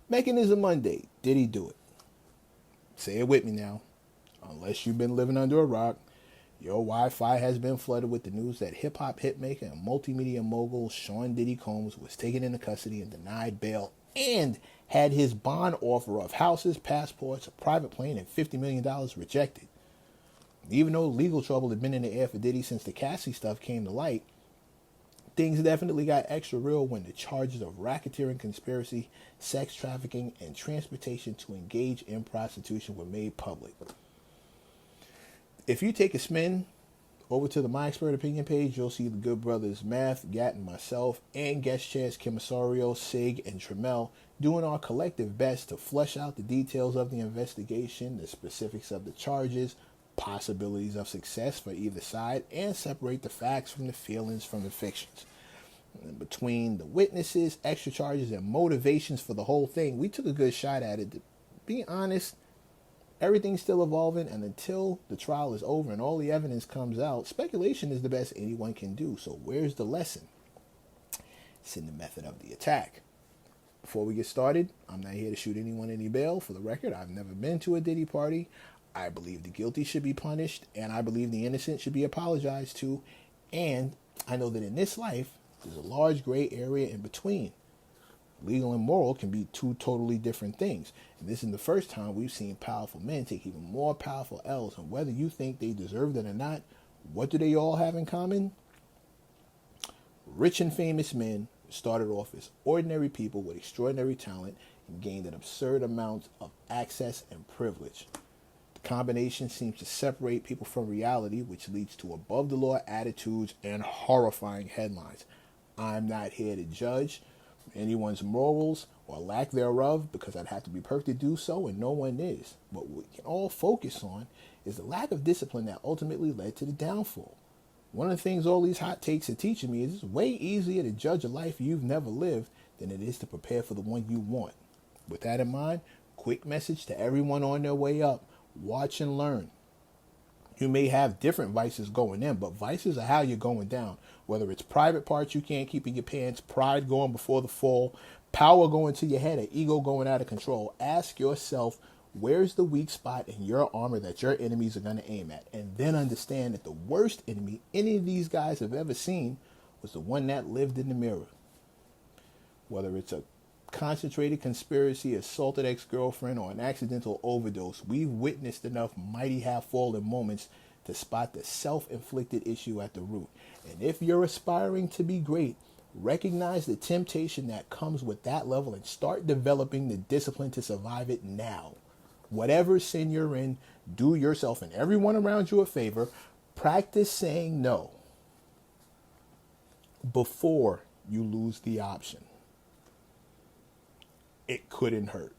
Mechanism Monday. Did he do it? Say it with me now. Unless you've been living under a rock, your Wi-Fi has been flooded with the news that hip-hop hitmaker and multimedia mogul Sean Diddy Combs was taken into custody and denied bail and had his bond offer of houses, passports, a private plane, and $50 million rejected. Even though legal trouble had been in the air for Diddy since the Cassie stuff came to light, things definitely got extra real when the charges of racketeering, conspiracy, sex trafficking, and transportation to engage in prostitution were made public. If you take a spin over to the My Expert Opinion page, you'll see the good brothers Math, Gat, myself, and guest chairs Kim Osorio, Sig, and Tremel doing our collective best to flesh out the details of the investigation, the specifics of the charges, possibilities of success for either side, and separate the facts from the feelings from the fictions. And between the witnesses, extra charges, and motivations for the whole thing, we took a good shot at it. To be honest, everything's still evolving, and until the trial is over and all the evidence comes out, speculation is the best anyone can do. So where's the lesson? It's in the method of the attack. Before we get started, I'm not here to shoot anyone any bail. For the record, I've never been to a Diddy party. I believe the guilty should be punished, and I believe the innocent should be apologized to. And I know that in this life, there's a large gray area in between. Legal and moral can be two totally different things. And this is the first time we've seen powerful men take even more powerful L's. And whether you think they deserved it or not, what do they all have in common? Rich and famous men started off as ordinary people with extraordinary talent and gained an absurd amount of access and privilege. The combination seems to separate people from reality, which leads to above-the-law attitudes and horrifying headlines. I'm not here to judge anyone's morals or lack thereof, because I'd have to be perfect to do so, and no one is. What we can all focus on is the lack of discipline that ultimately led to the downfall. One of the things all these hot takes are teaching me is it's way easier to judge a life you've never lived than it is to prepare for the one you want. With that in mind, quick message to everyone on their way up: watch and learn. You may have different vices going in, but vices are how you're going down. Whether it's private parts you can't keep in your pants, pride going before the fall, power going to your head, or ego going out of control, ask yourself, where's the weak spot in your armor that your enemies are going to aim at? And then understand that the worst enemy any of these guys have ever seen was the one that lived in the mirror. Whether it's a concentrated conspiracy, assaulted ex-girlfriend, or an accidental overdose, we've witnessed enough mighty have-fallen moments to spot the self-inflicted issue at the root. And if you're aspiring to be great, recognize the temptation that comes with that level and start developing the discipline to survive it now. Whatever sin you're in, do yourself and everyone around you a favor. Practice saying no before you lose the option. It couldn't hurt.